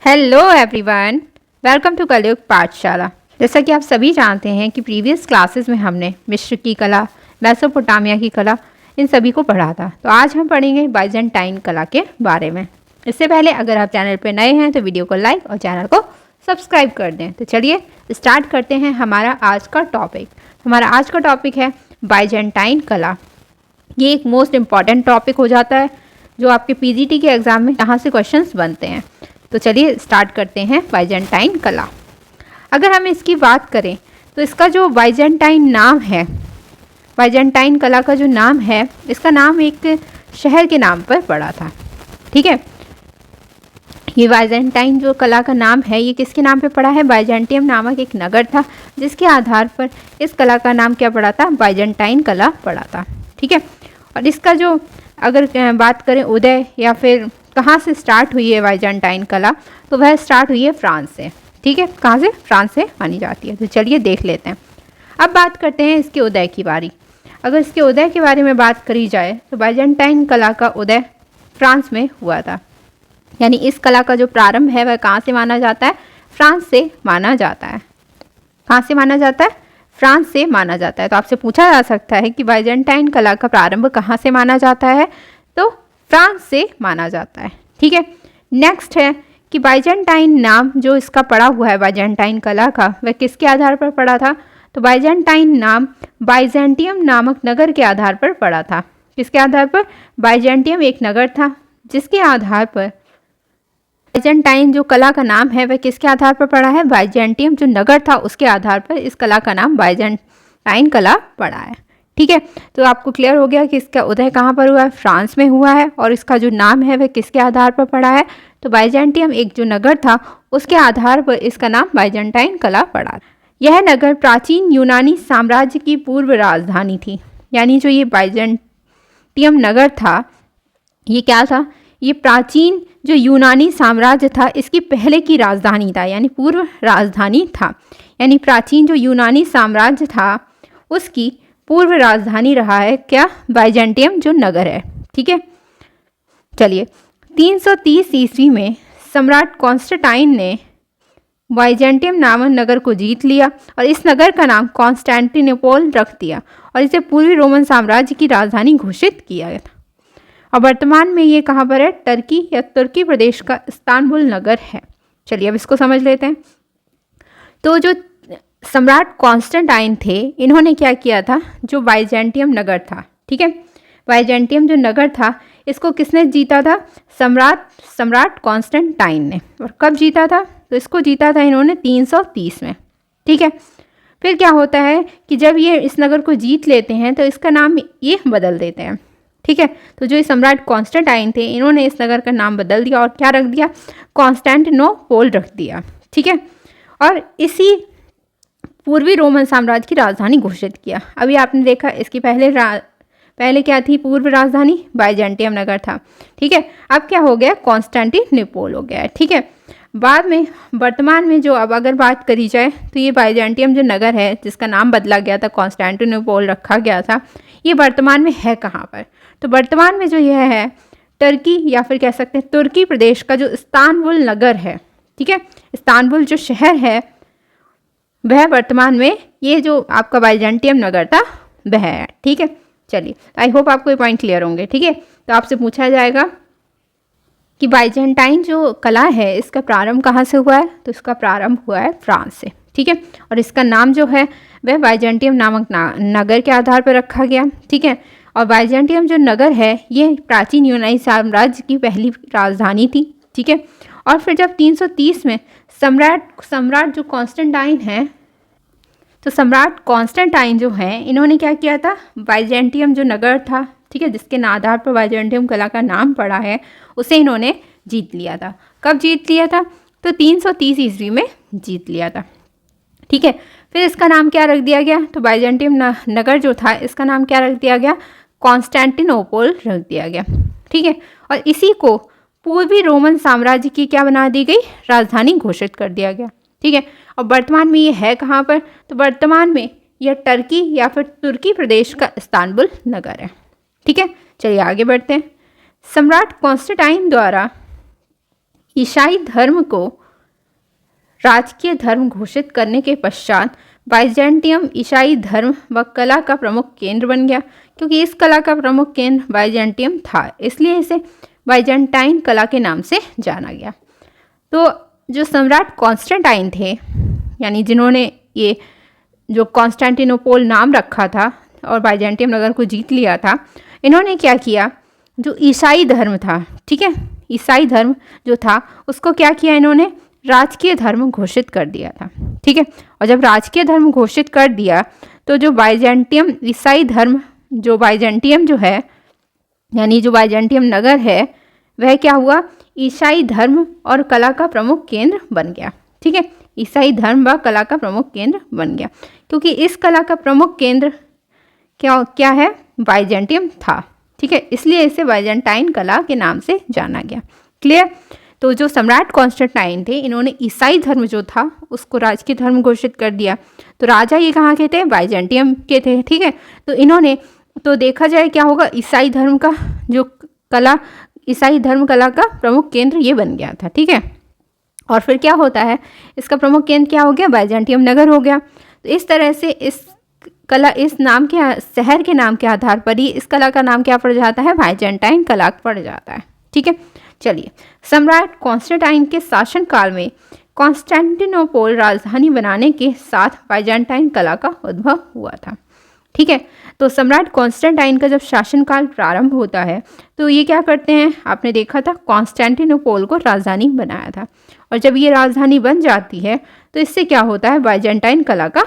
Hello everyone, welcome to कलयुग पाठशाला। जैसा कि आप सभी जानते हैं कि प्रीवियस क्लासेस में हमने मिस्र की कला, मेसोपोटामिया की कला, इन सभी को पढ़ा था। तो आज हम पढ़ेंगे बाइजेंटाइन कला के बारे में। इससे पहले अगर आप चैनल पर नए हैं तो वीडियो को लाइक और चैनल को सब्सक्राइब कर दें। तो चलिए स्टार्ट करते हैं हमारा आज का टॉपिक। हमारा आज का टॉपिक है बाइजेंटाइन कला। ये एक मोस्ट इम्पॉर्टेंट टॉपिक हो जाता है जो आपके पीजीटी के एग्ज़ाम में यहाँ से क्वेश्चंस बनते हैं। तो चलिए स्टार्ट करते हैं बाइजेंटाइन कला। अगर हम इसकी बात करें तो इसका जो बाइजेंटाइन नाम है, बाइजेंटाइन कला का जो नाम है, इसका नाम एक शहर के नाम पर पड़ा था। ठीक है, ये बाइजेंटाइन जो कला का नाम है ये किसके नाम पे पड़ा है? बाइजेंटियम नामक एक नगर था जिसके आधार पर इस कला का नाम क्या पड़ा था? बाइजेंटाइन कला पड़ा था। ठीक है, और इसका जो अगर बात करें उदय या फिर कहाँ से स्टार्ट हुई है बाइजेंटाइन कला, तो वह स्टार्ट हुई है फ्रांस से। ठीक है, कहाँ से? फ्रांस से मानी जाती है। तो चलिए देख लेते हैं। अब बात करते हैं इसके उदय की बारी। अगर इसके उदय के बारे में बात करी जाए तो बाइजेंटाइन कला का उदय फ्रांस में हुआ था। यानी इस कला का जो प्रारंभ है वह कहाँ से माना जाता है? फ्रांस से माना जाता है। कहाँ से माना जाता है? फ्रांस से माना जाता है। तो आपसे पूछा जा सकता है कि बाइजेंटाइन कला का प्रारंभ कहाँ से माना जाता है? तो फ्रांस से माना जाता है। ठीक है, नेक्स्ट है कि बाइजेंटाइन नाम जो इसका पड़ा हुआ है बाइजेंटाइन कला का, वह किसके आधार पर पड़ा था? तो बाइजेंटाइन नाम बाइजेंटियम नामक नगर के आधार पर पड़ा था। किसके आधार पर? बाइजेंटियम एक नगर था जिसके आधार पर बाइजेंटाइन जो कला का नाम है वह किसके आधार पर पड़ा है? बाइजेंटियम जो नगर था उसके आधार पर इस कला का नाम बाइजेंटाइन कला पड़ा है। ठीक है, तो आपको क्लियर हो गया कि इसका उदय कहाँ पर हुआ है? फ्रांस में हुआ है। और इसका जो नाम है वह किसके आधार पर पड़ा है? तो बाइजेंटियम एक जो नगर था उसके आधार पर इसका नाम बाइजेंटाइन कला पड़ा। यह नगर प्राचीन यूनानी साम्राज्य की पूर्व राजधानी थी। यानी जो ये बाइजेंटियम नगर था ये क्या था? ये प्राचीन जो यूनानी साम्राज्य था इसकी पहले की राजधानी था, यानी पूर्व राजधानी था। यानी प्राचीन जो यूनानी साम्राज्य था उसकी पूर्व राजधानी रहा है क्या? बाइजेंटियम जो नगर है। ठीक है, चलिए 330 ईस्वी में सम्राट कॉन्स्टेंटाइन ने बाइजेंटियम नामक नगर को जीत लिया और इस नगर का नाम कॉन्स्टेंटिनोपल रख दिया और इसे पूर्वी रोमन साम्राज्य की राजधानी घोषित किया गया था। और वर्तमान में ये कहाँ पर है? टर्की या तुर्की प्रदेश का इस्तांबुल नगर है। चलिए अब इसको समझ लेते हैं। तो जो सम्राट कॉन्स्टेंटाइन थे इन्होंने क्या किया था? जो बाइजेंटियम नगर था, ठीक है, बाइजेंटियम जो नगर था इसको किसने जीता था? सम्राट कॉन्स्टेंटाइन ने। और कब जीता था? तो इसको जीता था इन्होंने 330 में। ठीक है, फिर क्या होता है कि जब ये इस नगर को जीत लेते हैं तो इसका नाम ये बदल देते हैं। ठीक है, तो जो सम्राट कॉन्स्टेंटाइन थे इन्होंने इस नगर का नाम बदल दिया और क्या रख दिया? कॉन्स्टेंटिनोपल रख दिया। ठीक है, और इसी पूर्वी रोमन साम्राज्य की राजधानी घोषित किया। अभी आपने देखा इसकी पहले क्या थी? पूर्व राजधानी बाइजेंटियम नगर था। ठीक है, अब क्या हो गया? कॉन्स्टेंटिनोपल हो गया है। ठीक है, बाद में वर्तमान में जो अब अगर बात करी जाए तो ये बाइजेंटियम जो नगर है जिसका नाम बदला गया था, कॉन्स्टेंटिनोपल रखा गया था, ये वर्तमान में है कहाँ पर? तो वर्तमान में जो यह है टर्की या फिर कह सकते हैं तुर्की प्रदेश का जो इस्तांबुल नगर है। ठीक है, इस्तांबुल जो शहर है वह वर्तमान में ये जो आपका बाइजेंटियम नगर था वह है। ठीक है, चलिए आई होप आपको ये पॉइंट क्लियर होंगे। ठीक है, तो आपसे पूछा जाएगा कि बाइजेंटाइन जो कला है इसका प्रारंभ कहाँ से हुआ है? तो इसका प्रारंभ हुआ है फ्रांस से। ठीक है, और इसका नाम जो है वह बाइजेंटियम नामक नगर के आधार पर रखा गया। ठीक है, और बाइजेंटियम जो नगर है ये प्राचीन यूनानी साम्राज्य की पहली राजधानी थी। ठीक है, और फिर जब 330 में सम्राट जो कॉन्स्टेंटाइन है, तो सम्राट कॉन्स्टेंटाइन जो है इन्होंने क्या किया था? बाइजेंटियम जो नगर था, ठीक है, जिसके आधार पर बाइजेंटियम कला का नाम पड़ा है, उसे इन्होंने जीत लिया था। कब जीत लिया था? तो 330 ईस्वी में जीत लिया था। ठीक है, फिर इसका नाम क्या रख दिया गया? तो बाइजेंटियम नगर जो था इसका नाम क्या रख दिया गया? कॉन्स्टेंटिनोपल रख दिया गया। ठीक है, और इसी को पूर्वी रोमन साम्राज्य की क्या बना दी गई? राजधानी घोषित कर दिया गया। ठीक है, और वर्तमान में ये है कहाँ पर? तो वर्तमान में यह टर्की या फिर तुर्की प्रदेश का इस्तांबुल नगर है। ठीक है, चलिए आगे बढ़ते हैं। सम्राट कॉन्स्टेंटाइन द्वारा ईसाई धर्म को राजकीय धर्म घोषित करने के पश्चात बाइजेंटियम ईसाई धर्म व कला का प्रमुख केंद्र बन गया। क्योंकि इस कला का प्रमुख केंद्र बाइजेंटियम था, इसलिए इसे बाइजेंटाइन कला के नाम से जाना गया। तो जो सम्राट कॉन्स्टेंटाइन थे, यानी जिन्होंने ये जो कॉन्स्टेंटिनोपोल नाम रखा था और बाइजेंटियम नगर को जीत लिया था, इन्होंने क्या किया, जो ईसाई धर्म था, ठीक है, ईसाई धर्म जो था उसको क्या किया, इन्होंने राजकीय धर्म घोषित कर दिया था। ठीक है, और जब राजकीय धर्म घोषित कर दिया तो जो बाइजेंटियम ईसाई धर्म, जो बाइजेंटियम जो है, यानी जो बाइजेंटियम नगर है, वह क्या हुआ, ईसाई धर्म और कला का प्रमुख केंद्र बन गया। ठीक है, ईसाई धर्म व कला का प्रमुख केंद्र बन गया, क्योंकि इस कला का प्रमुख केंद्र क्या है, बाइजेंटियम था। ठीक है, इसलिए इसे बाइजेंटाइन कला के नाम से जाना गया। क्लियर। तो जो सम्राट कॉन्स्टेंटाइन थे, इन्होंने ईसाई धर्म जो था उसको राजकीय धर्म घोषित कर दिया। तो राजा ये कहाँ के थे, बाइजेंटियम के थे। ठीक है, तो इन्होंने, तो देखा जाए क्या होगा, ईसाई धर्म का जो कला, ईसाई धर्म कला का प्रमुख केंद्र ये बन गया था। ठीक है, और फिर क्या होता है, इसका प्रमुख केंद्र क्या हो गया, बाइजेंटियम नगर हो गया। तो इस तरह से इस कला, इस नाम के, शहर के नाम के आधार पर ही इस कला का नाम क्या पड़ जाता है, बाइजेंटाइन कला पड़ जाता है। ठीक है, चलिए, सम्राट कॉन्स्टेंटाइन के शासनकाल में कॉन्स्टेंटिनोपोल राजधानी बनाने के साथ बाइजेंटाइन कला का उद्भव हुआ था। ठीक है, तो सम्राट कॉन्स्टेंटाइन का जब शासनकाल प्रारंभ होता है तो ये क्या करते हैं, आपने देखा था, कॉन्स्टेंटिनोपोल को राजधानी बनाया था। और जब ये राजधानी बन जाती है तो इससे क्या होता है, बाइजेंटाइन कला का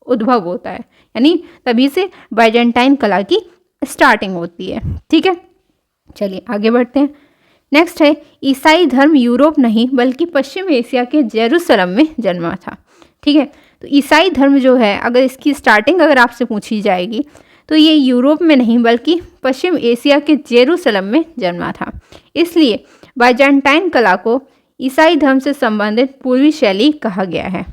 उद्भव होता है, यानी तभी से बाइजेंटाइन कला की स्टार्टिंग होती है। ठीक है, चलिए आगे बढ़ते हैं। नेक्स्ट है, ईसाई धर्म यूरोप नहीं बल्कि पश्चिम एशिया के जेरूसलम में जन्मा था। ठीक है, तो ईसाई धर्म जो है, अगर इसकी स्टार्टिंग अगर आपसे पूछी जाएगी तो ये यूरोप में नहीं बल्कि पश्चिम एशिया के जेरूसलम में जन्मा था। इसलिए बाइजेंटाइन कला को ईसाई धर्म से संबंधित पूर्वी शैली कहा गया है।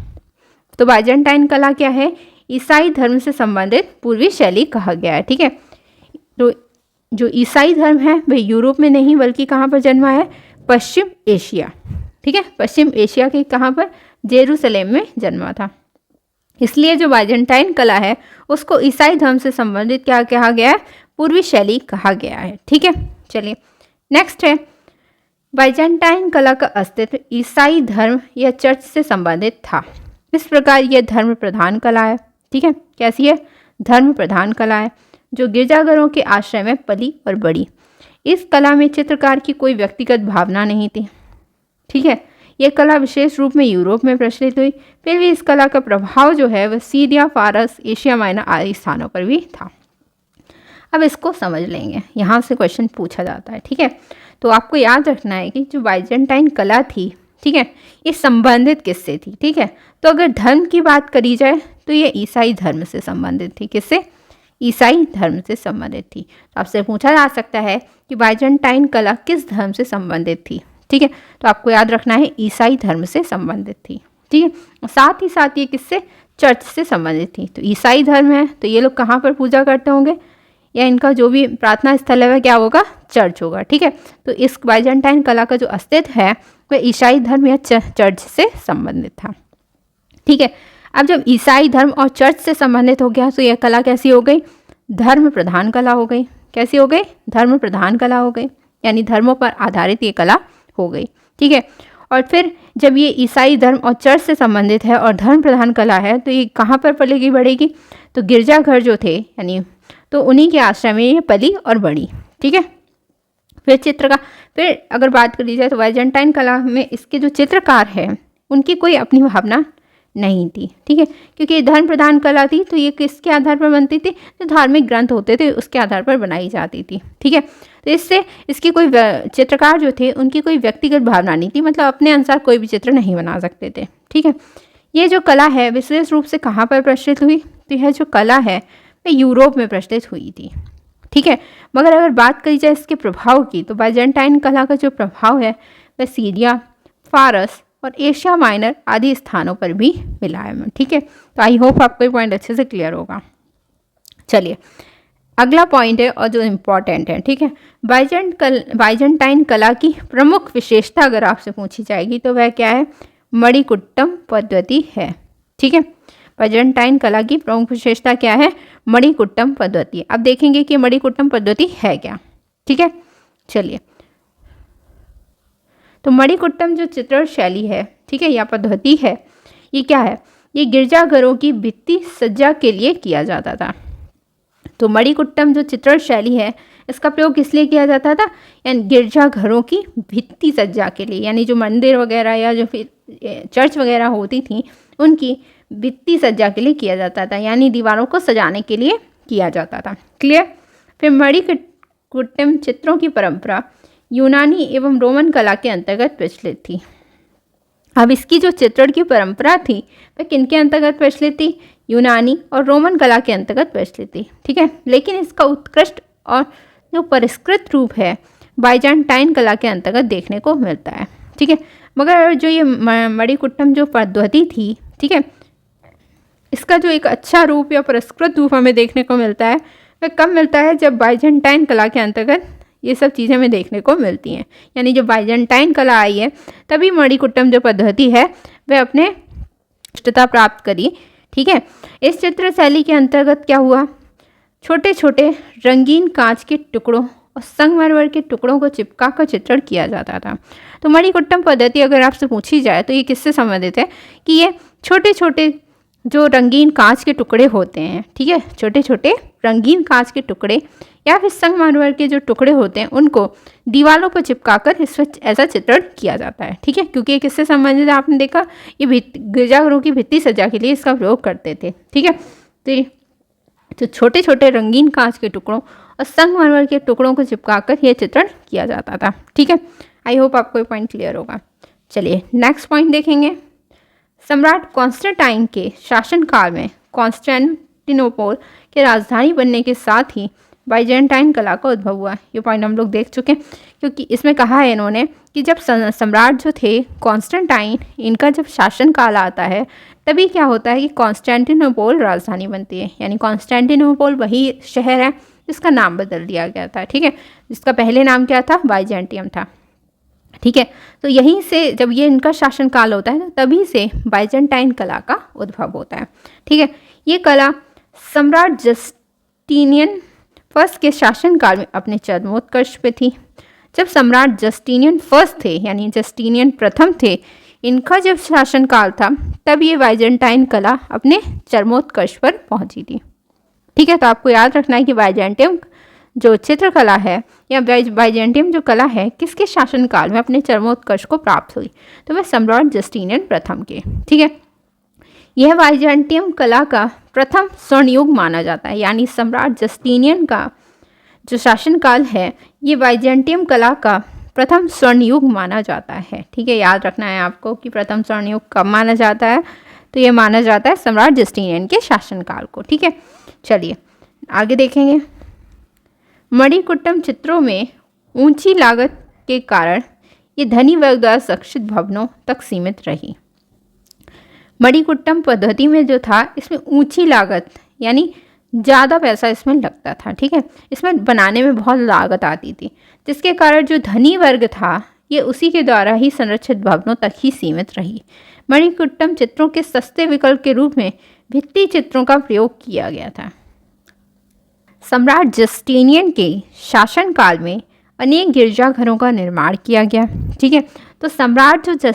तो बाइजेंटाइन कला क्या है, ईसाई धर्म से संबंधित पूर्वी शैली कहा गया है। ठीक है, तो जो ईसाई धर्म है वह यूरोप में नहीं बल्कि कहाँ पर जन्मा है, पश्चिम एशिया। ठीक है, पश्चिम एशिया के कहाँ पर, जेरूसलेम में जन्मा था। इसलिए जो बाइजेंटाइन कला है उसको ईसाई धर्म से संबंधित क्या कहा गया है, पूर्वी शैली कहा गया है। ठीक है, चलिए नेक्स्ट है, बाइजेंटाइन कला का अस्तित्व ईसाई धर्म या चर्च से संबंधित था। इस प्रकार यह धर्म प्रधान कला है। ठीक है, कैसी है, धर्म प्रधान कला है, जो गिरजाघरों के आश्रय में पली और बढ़ी। इस कला में चित्रकार की कोई व्यक्तिगत भावना नहीं थी। ठीक है, यह कला विशेष रूप में यूरोप में प्रचलित हुई, फिर भी इस कला का प्रभाव जो है वह सीरिया, फारस, एशिया माइनर आदि स्थानों पर भी था। अब इसको समझ लेंगे, यहाँ से क्वेश्चन पूछा जाता है। ठीक है, तो आपको याद रखना है कि जो बाइजेंटाइन कला थी, ठीक है, ये संबंधित किससे थी। ठीक है, तो अगर धर्म की बात करी जाए तो ये ईसाई धर्म से संबंधित थी। किससे, ईसाई धर्म से संबंधित थी। तो आपसे पूछा जा सकता है कि बाइजेंटाइन कला किस धर्म से संबंधित थी। ठीक है, तो आपको याद रखना है ईसाई धर्म से संबंधित थी। ठीक है, साथ ही साथ ये किससे, चर्च से संबंधित थी। तो ईसाई धर्म है तो ये लोग कहाँ पर पूजा करते होंगे, या इनका जो भी प्रार्थना स्थल है वह क्या होगा, चर्च होगा। ठीक है, तो इस बाइजेंटाइन कला का जो अस्तित्व है वह ईसाई धर्म या चर्च से संबंधित था। ठीक है, अब जब ईसाई धर्म और चर्च से संबंधित हो गया तो यह कला कैसी हो गई, धर्म प्रधान कला हो गई। कैसी हो गई, धर्म प्रधान कला हो गई, यानी धर्मों पर आधारित ये कला हो गई। ठीक है, और फिर जब ये ईसाई धर्म और चर्च से संबंधित है और धर्म प्रधान कला है तो ये कहाँ पर पलेगी बढ़ेगी, तो गिरजाघर जो थे, यानी तो उन्हीं के आश्रय में ये पली और बढ़ी। ठीक है, फिर अगर बात करी जाए तो बाइजेंटाइन कला में इसके जो चित्रकार हैं उनकी कोई अपनी भावना नहीं थी। ठीक है, क्योंकि ये धर्म प्रधान कला थी तो ये किसके आधार पर बनती थी, जो धार्मिक ग्रंथ होते थे उसके आधार पर बनाई जाती थी। ठीक है, तो इससे इसकी कोई चित्रकार जो थे उनकी कोई व्यक्तिगत भावना नहीं थी, मतलब अपने अनुसार कोई भी चित्र नहीं बना सकते थे। ठीक है, ये जो कला है विशेष रूप से कहाँ पर प्रचलित हुई, तो यह जो कला है वह यूरोप में प्रचलित हुई थी। ठीक है, मगर अगर बात करी जाए इसके प्रभाव की तो बाइजेंटाइन कला का जो प्रभाव है वह सीरिया, फारस और एशिया माइनर आदि स्थानों पर भी मिला है। ठीक है, तो आई होप आपको ये पॉइंट अच्छे से क्लियर होगा। चलिए अगला पॉइंट है और जो इम्पोर्टेंट है, ठीक है, बाइजेंटाइन कला की प्रमुख विशेषता अगर आपसे पूछी जाएगी तो वह क्या है? मणिकुट्टम पद्धति है। ठीक है, बाइजेंटाइन कला की प्रमुख विशेषता क्या है? मणिकुट्टम पद्धति। अब देखेंगे कि मणिकुट्टम पद्धति है क्या। ठीक है, चलिए, तो मणिकुट्टम जो चित्रण शैली है, ठीक है, या पद्धति है, ये क्या है? ये गिरजाघरों की भित्ति सज्जा के लिए किया जाता था। तो मणिकुट्टम जो चित्रण शैली है, इसका प्रयोग किस लिए किया जाता था? यानी गिरजाघरों की भित्ति सज्जा के लिए, यानी जो मंदिर वगैरह या जो फिर चर्च वगैरह होती थी उनकी भित्ति सज्जा के लिए किया जाता था, यानी दीवारों को सजाने के लिए किया जाता था। क्लियर? फिर मणिकुट्टम चित्रों की परंपरा यूनानी एवं रोमन कला के अंतर्गत प्रचलित थी। अब इसकी जो चित्रण की परंपरा थी वह किनके अंतर्गत प्रचलित थी? यूनानी और रोमन कला के अंतर्गत प्रचलित थी। ठीक है, लेकिन इसका उत्कृष्ट और जो परिष्कृत रूप है बाइजेंटाइन कला के अंतर्गत देखने को मिलता है। ठीक है, मगर जो ये मणिकुट्टम जो पद्धति थी, ठीक है, इसका जो एक अच्छा रूप या परिष्कृत रूप हमें देखने को मिलता है वह कब मिलता है? जब बाइजेंटाइन कला के अंतर्गत ये सब चीज़ें हमें देखने को मिलती हैं। यानी जब बाइजेंटाइन कला आई है तभी मणिकुट्टम जो पद्धति है वह अपने उत्कृष्टता प्राप्त करी। ठीक है, इस चित्र शैली के अंतर्गत क्या हुआ? छोटे छोटे रंगीन कांच के टुकड़ों और संगमरमर के टुकड़ों को चिपका कर चित्रण किया जाता था। तो मणिकुट्टम पद्धति अगर आपसे पूछी जाए तो ये किससे संबंधित है? कि ये छोटे छोटे जो रंगीन कांच के टुकड़े होते हैं, ठीक है, छोटे छोटे रंगीन कांच के टुकड़े या फिर संगमरमर के जो टुकड़े होते हैं उनको दीवारों पर चिपकाकर इस ऐसा चित्रण किया जाता है। ठीक है, क्योंकि ये किससे संबंधित है? आपने देखा, ये गिरजाघरों की भित्ति सज्जा के लिए इसका प्रयोग करते थे। ठीक है, तो छोटे छोटे रंगीन कांच के टुकड़ों और संगमरमर के टुकड़ों को चिपकाकर यह चित्रण किया जाता था। ठीक है, आई होप आपको ये पॉइंट क्लियर होगा। चलिए नेक्स्ट पॉइंट देखेंगे। सम्राट कॉन्स्टेंटाइन के शासनकाल में कॉन्स्टेंटिनोपल के राजधानी बनने के साथ ही बाइजेंटाइन कला का उद्भव हुआ। ये पॉइंट हम लोग देख चुके हैं, क्योंकि इसमें कहा है इन्होंने कि जब सम्राट जो थे कॉन्स्टेंटाइन, इनका जब शासनकाल आता है तभी क्या होता है कि कॉन्स्टेंटिनोपल राजधानी बनती है। यानी कॉन्स्टेंटिनोपल वही शहर है जिसका नाम बदल दिया गया था। ठीक है, जिसका पहले नाम क्या था? बाइजेंटियम था। ठीक है, तो यहीं से जब ये इनका शासनकाल होता है तभी से बाइजेंटाइन कला का उद्भव होता है। ठीक है, ये कला सम्राट जस्टिनियन फर्स्ट के शासनकाल में अपने चरमोत्कर्ष पे थी। जब सम्राट जस्टिनियन फर्स्ट थे, यानी जस्टिनियन प्रथम थे, इनका जब शासनकाल था तब ये बाइजेंटाइन कला अपने चरमोत्कर्ष पर पहुंची थी। ठीक है, तो आपको याद रखना है कि बाइजेंटियम जो चित्रकला है या बाइजेंटियम जो कला है किसके शासनकाल में अपने चरमोत्कर्ष को प्राप्त हुई? तो वह सम्राट जस्टिनियन प्रथम के। ठीक है, यह बाइजेंटियम कला का प्रथम स्वर्ण युग माना जाता है। यानी सम्राट जस्टिनियन का जो शासनकाल है ये बाइजेंटियम कला का प्रथम स्वर्ण युग माना जाता है। ठीक है, याद रखना है आपको कि प्रथम स्वर्ण युग कब माना जाता है? तो ये माना जाता है सम्राट जस्टिनियन के शासनकाल को। ठीक है, चलिए आगे देखेंगे। मणिकुट्टम चित्रों में ऊंची लागत के कारण ये धनी वर्ग द्वारा संरक्षित भवनों तक सीमित रही। मणिकुट्टम पद्धति में जो था इसमें ऊंची लागत यानी ज़्यादा पैसा इसमें लगता था। ठीक है, इसमें बनाने में बहुत लागत आती थी, जिसके कारण जो धनी वर्ग था ये उसी के द्वारा ही संरक्षित भवनों तक ही सीमित रही। मणिकुट्टम चित्रों के सस्ते विकल्प के रूप में भित्ति चित्रों का प्रयोग किया गया था। सम्राट जस्टिनियन के शासनकाल में अनेक गिरजाघरों का निर्माण किया गया। ठीक है, तो सम्राट जो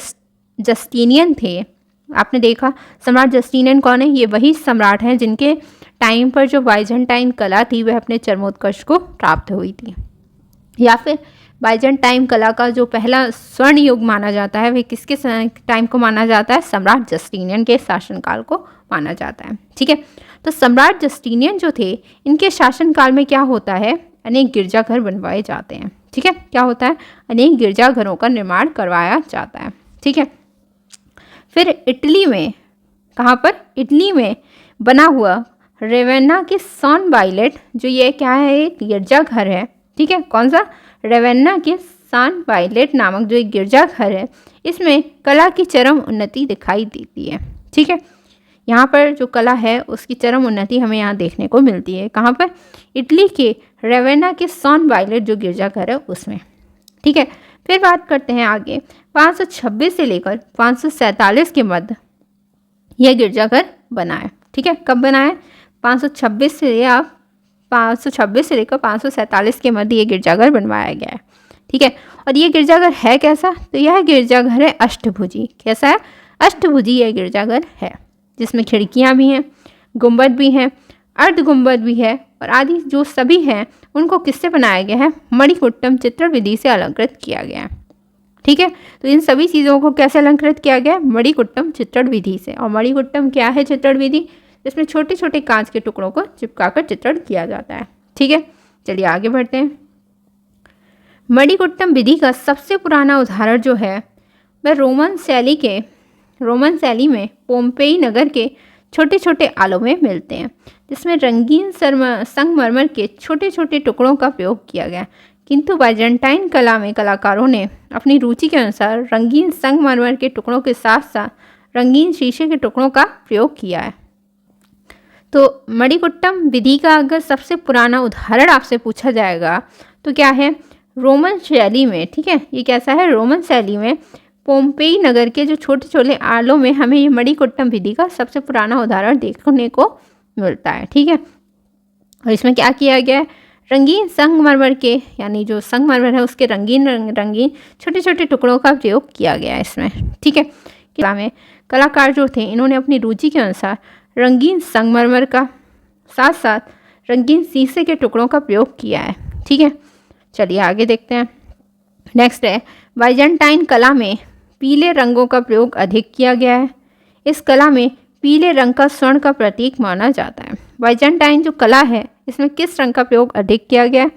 जस्टिनियन थे, आपने देखा सम्राट जस्टिनियन कौन है? ये वही सम्राट हैं जिनके टाइम पर जो बाइजेंटाइन कला थी वह अपने चरमोत्कर्ष को प्राप्त हुई थी। या फिर बाइजेंटाइन कला का जो पहला स्वर्ण युग माना जाता है वह किसके टाइम को माना जाता है? सम्राट जस्टिनियन के शासनकाल को माना जाता है। ठीक है, तो सम्राट जस्टिनियन जो थे इनके शासनकाल में क्या होता है? अनेक गिरजाघर बनवाए जाते हैं। ठीक है, क्या होता है? अनेक गिरजाघरों का निर्माण करवाया जाता है। ठीक है, फिर इटली में, कहाँ पर? इटली में बना हुआ रेवेन्ना के सान वाइलेट, जो ये क्या है? एक गिरजाघर है। ठीक है, कौन सा? रेवेन्ना के सान वाइलेट नामक जो एक गिरजाघर है, इसमें कला की चरम उन्नति दिखाई देती है। ठीक है, यहाँ पर जो कला है उसकी चरम उन्नति हमें यहाँ देखने को मिलती है। कहाँ पर? इटली के रेवेना के सॉन वायलेट जो गिरजाघर है उसमें। ठीक है, फिर बात करते हैं आगे। 526 से लेकर 547 के मध्य यह गिरजाघर बना है। ठीक है, कब बना है? 526 से लेकर 547 के मध्य ये गिरजाघर बनवाया गया है। ठीक है, और ये गिरजाघर है कैसा? तो यह गिरजाघर है अष्टभुजी। कैसा है? अष्टभुजी यह गिरजाघर है, जिसमें खिड़कियां भी हैं, गुंबद भी हैं, अर्ध गुंबद भी है, और आदि जो सभी हैं उनको किससे बनाया गया है? मणिकुट्टम चित्रण विधि से अलंकृत किया गया है। ठीक है, तो इन सभी चीज़ों को कैसे अलंकृत किया गया है? मणिकुट्टम चित्रण विधि से। और मणिकुट्टम क्या है? चित्रण विधि, जिसमें छोटे छोटे कांच के टुकड़ों को चिपकाकर चित्रण किया जाता है। ठीक है, चलिए आगे बढ़ते हैं। मणिकुट्टम विधि का सबसे पुराना उदाहरण जो है वह रोमन शैली में पोम्पेई नगर के छोटे छोटे आलों में मिलते हैं, जिसमें रंगीन संगमरमर के छोटे छोटे टुकड़ों का प्रयोग किया गया। किंतु बाइजेंटाइन कला में कलाकारों ने अपनी रुचि के अनुसार रंगीन संगमरमर के टुकड़ों के साथ साथ रंगीन शीशे के टुकड़ों का प्रयोग किया है। तो मणिकुट्टम विधि का अगर सबसे पुराना उदाहरण आपसे पूछा जाएगा तो क्या है? रोमन शैली में। ठीक है, ये कैसा है? रोमन शैली में पोम्पेई नगर के जो छोटे छोटे आलों में हमें ये मणिकुट्टम विधि का सबसे पुराना उदाहरण देखने को मिलता है। ठीक है, और इसमें क्या किया गया है? रंगीन संगमरमर के, यानी जो संगमरमर है उसके रंगीन छोटे छोटे टुकड़ों का प्रयोग किया गया है इसमें। ठीक है, कला में कलाकार जो थे इन्होंने अपनी रुचि के अनुसार रंगीन संगमरमर का साथ साथ रंगीन शीशे के टुकड़ों का प्रयोग किया है। ठीक है, चलिए आगे देखते हैं। नेक्स्ट है, बाइजेंटाइन कला में पीले रंगों का प्रयोग अधिक किया गया है। इस कला में पीले रंग का स्वर्ण का प्रतीक माना जाता है। बाइजेंटाइन जो कला है इसमें किस रंग का प्रयोग अधिक किया गया है?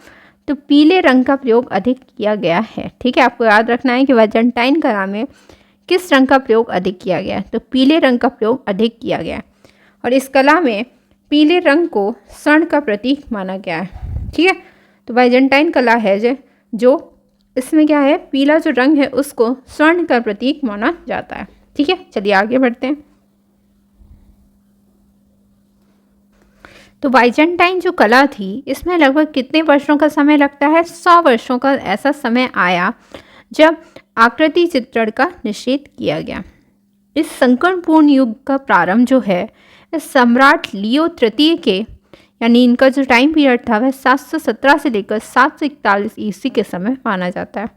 तो पीले रंग का प्रयोग अधिक किया गया है। ठीक है, आपको याद रखना है कि बाइजेंटाइन कला में किस रंग का प्रयोग अधिक किया गया है? तो पीले रंग का प्रयोग अधिक किया गया है, और इस कला में पीले रंग को स्वर्ण का प्रतीक माना गया है। ठीक है, तो बाइजेंटाइन कला है जो इसमें क्या है? पीला जो रंग है उसको स्वर्ण का प्रतीक माना जाता है। ठीक है, चलिए आगे बढ़ते हैं। तो बाइजेंटाइन जो कला थी इसमें लगभग कितने वर्षों का समय लगता है? 100 वर्षों का ऐसा समय आया जब आकृति चित्रण का निषेध किया गया। इस संकटपूर्ण युग का प्रारंभ जो है इस सम्राट लियो तृतीय के, यानी इनका जो टाइम पीरियड था वह 717 से लेकर 741 ईस्वी के समय माना जाता है,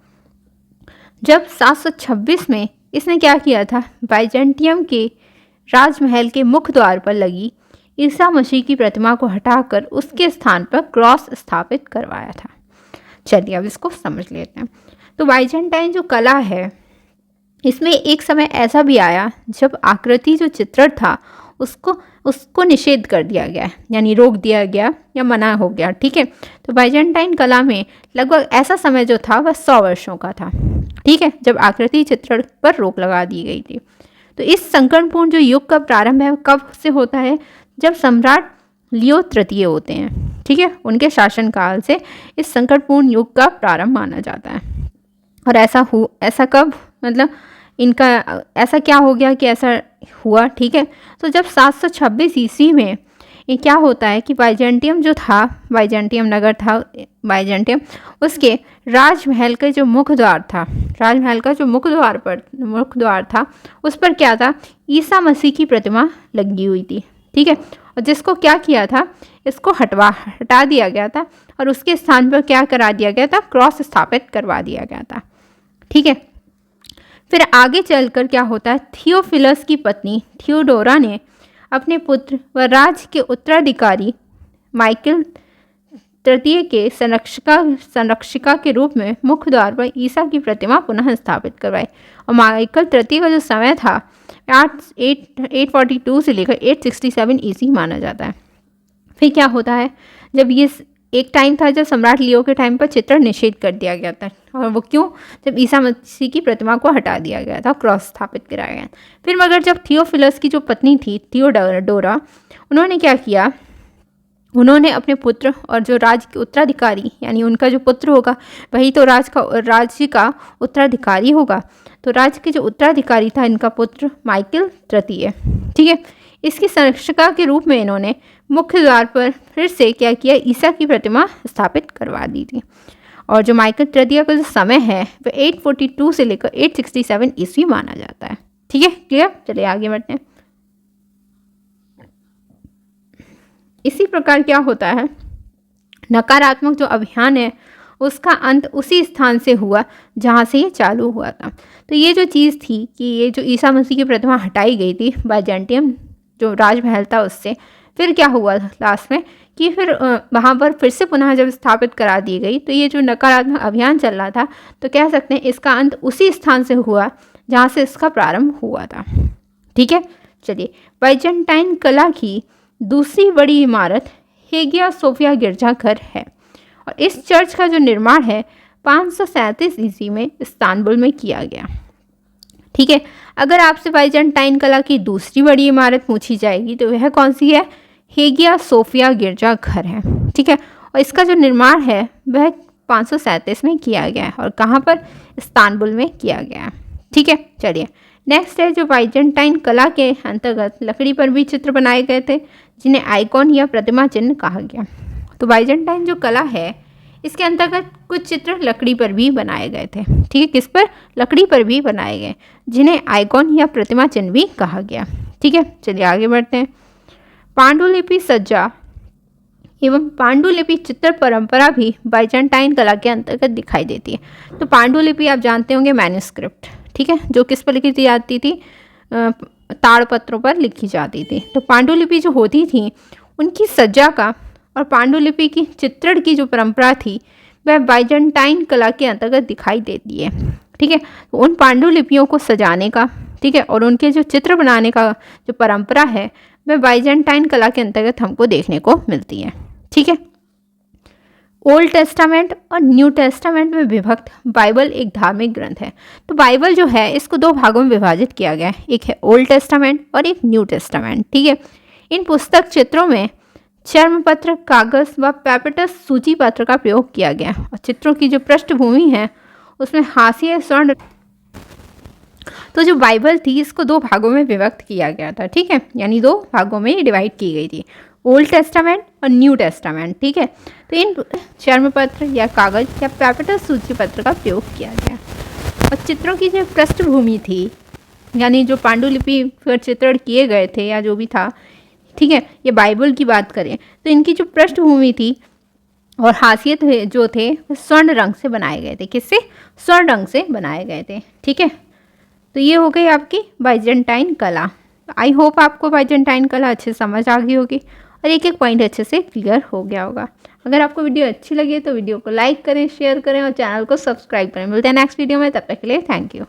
जब 726 में इसने क्या किया था? बाइजेंटियम के राजमहल के मुख्य द्वार पर लगी ईसा मसीह की प्रतिमा को हटाकर उसके स्थान पर क्रॉस स्थापित करवाया था। चलिए अब इसको समझ लेते हैं। तो बाइजेंटाइन जो कला है इसमें एक समय ऐसा भी आया जब आकृति जो चित्रण था उसको निषेध कर दिया गया, यानी रोक दिया गया या मना हो गया। ठीक है, तो बाइजेंटाइन कला में लगभग ऐसा समय जो था वह 100 वर्षों का था। ठीक है, जब आकृति चित्रण पर रोक लगा दी गई थी। तो इस संकटपूर्ण जो युग का प्रारंभ है कब से होता है? जब सम्राट लियो तृतीय होते हैं। ठीक है, उनके शासनकाल से इस संकटपूर्ण युग का प्रारंभ माना जाता है। और ऐसा कब, मतलब इनका ऐसा क्या हो गया कि ऐसा हुआ? ठीक है, तो जब 726 ईस्वी में ये क्या होता है कि बाइजेंटियम जो था, बाइजेंटियम नगर था बाइजेंटियम, उसके राजमहल के जो मुख्य द्वार था, राजमहल का जो मुख्य द्वार था उस पर क्या था? ईसा मसीह की प्रतिमा लगी हुई थी। ठीक है, और जिसको क्या किया था? इसको हटा दिया गया था और उसके स्थान पर क्या करा दिया गया था? क्रॉस स्थापित करवा दिया गया था। ठीक है, फिर आगे चलकर क्या होता है? थियोफिलस की पत्नी थियोडोरा ने अपने पुत्र व राज्य के उत्तराधिकारी माइकल तृतीय के संरक्षिका के रूप में मुख्य द्वार पर ईसा की प्रतिमा पुनः स्थापित करवाई। और माइकल तृतीय का जो समय था 842 से लेकर 867 ईस्वी माना जाता है। फिर क्या होता है? जब ये एक टाइम था जब सम्राट लियो के टाइम पर चित्रण निषेध कर दिया गया था, और वो क्यों? जब ईसा मसीह की प्रतिमा को हटा दिया गया था, क्रॉस स्थापित कराया गया। फिर मगर जब थियोफिलस की जो पत्नी थी थियोडोरा, उन्होंने क्या किया? उन्होंने अपने पुत्र और जो राज्य के उत्तराधिकारी, यानी उनका जो पुत्र होगा वही तो राज्य का उत्तराधिकारी होगा, तो राज्य के जो उत्तराधिकारी था इनका पुत्र माइकल तृतीय। ठीक है, इसकी संरक्षिका के रूप में इन्होंने मुख्य द्वार पर फिर से क्या किया, ईसा की प्रतिमा स्थापित करवा दी थी। और जो माइकल तृतीय का जो समय है वह 842 से लेकर 867 ईस्वी माना जाता है। ठीक है, क्लियर। चलिए आगे बढ़ते हैं। इसी प्रकार क्या होता है, नकारात्मक जो अभियान है उसका अंत उसी स्थान से हुआ जहाँ से ये चालू हुआ था। तो ये जो चीज़ थी कि ये जो ईसा मसीह की प्रतिमा हटाई गई थी बाइजेंटियम जो राजमहल था उससे, फिर क्या हुआ लास्ट में कि फिर वहाँ पर फिर से पुनः जब स्थापित करा दी गई, तो ये जो नकारात्मक अभियान चल रहा था तो कह सकते हैं इसका अंत उसी स्थान से हुआ जहाँ से इसका प्रारंभ हुआ था। ठीक है, चलिए। बाइजेंटाइन कला की दूसरी बड़ी इमारत हेगिया सोफिया गिरजाघर है और इस चर्च का जो निर्माण है 537 ईस्वी में इस्तांबुल में किया गया। ठीक है, अगर आपसे बाइजेंटाइन कला की दूसरी बड़ी इमारत पूछी जाएगी तो वह कौन सी है, हेगिया सोफिया गिरजाघर है। ठीक है, और इसका जो निर्माण है वह 537 में किया गया है और कहाँ पर, इस्तांबुल में किया गया है। ठीक है, चलिए नेक्स्ट है जो बाइजेंटाइन कला के अंतर्गत लकड़ी पर भी चित्र बनाए गए थे जिन्हें आइकॉन या प्रतिमा चिन्ह कहा गया। तो बाइजेंटाइन जो कला है इसके अंतर्गत कुछ चित्र लकड़ी पर भी बनाए गए थे। ठीक है, किस पर, लकड़ी पर भी बनाए गए जिन्हें आइकॉन या प्रतिमा चिन्ह भी कहा गया। ठीक है, चलिए आगे बढ़ते हैं। पांडुलिपि सज्जा एवं पांडुलिपि चित्र परंपरा भी बाइजेंटाइन कला के अंतर्गत दिखाई देती है। तो पांडुलिपि आप जानते होंगे मैन्युस्क्रिप्ट, ठीक है, जो किस पर लिखी जाती थी, ताड़पत्रों पर लिखी जाती थी। तो पांडुलिपि जो होती थी उनकी सज्जा का और पांडुलिपि की चित्रण की जो परंपरा थी वह बाइजेंटाइन कला के अंतर्गत दिखाई देती है। ठीक है, तो उन पांडुलिपियों को सजाने का, ठीक है, और उनके जो चित्र बनाने का जो परंपरा है वह बाइजेंटाइन कला के अंतर्गत हमको देखने को मिलती है। ठीक है, ओल्ड टेस्टामेंट और न्यू टेस्टामेंट में विभक्त बाइबल एक धार्मिक ग्रंथ है। तो बाइबल जो है इसको दो भागों में विभाजित किया गया है, एक है ओल्ड टेस्टामेंट और एक न्यू टेस्टामेंट। ठीक है, इन पुस्तक चित्रों में चर्मपत्र, कागज व पेपेटस सूची पत्र का प्रयोग किया गया और चित्रों की जो पृष्ठभूमि है उसमें हाशिए, स्वर्ण। तो जो बाइबल थी इसको दो भागों में विभक्त किया गया था। ठीक है, यानी दो भागों में डिवाइड की गई थी, ओल्ड टेस्टामेंट और न्यू टेस्टामेंट। ठीक है, तो इन चर्मपत्र या कागज या पेपेटस सूची पत्र का प्रयोग किया गया और चित्रों की जो पृष्ठभूमि थी, यानी जो पांडुलिपि पर चित्रण किए गए थे या जो भी था, ठीक है, ये बाइबल की बात करें तो इनकी जो पृष्ठभूमि थी और हाशिए जो थे वो स्वर्ण रंग से बनाए गए थे। किससे, स्वर्ण रंग से बनाए गए थे। ठीक है, तो ये हो गई आपकी बाइजेंटाइन कला। आई होप आपको बाइजेंटाइन कला अच्छे से समझ आ गई होगी और एक एक पॉइंट अच्छे से क्लियर हो गया होगा। अगर आपको वीडियो अच्छी लगी तो वीडियो को लाइक करें, शेयर करें और चैनल को सब्सक्राइब करें। मिलते हैं नेक्स्ट वीडियो में, तब तक के लिए थैंक यू।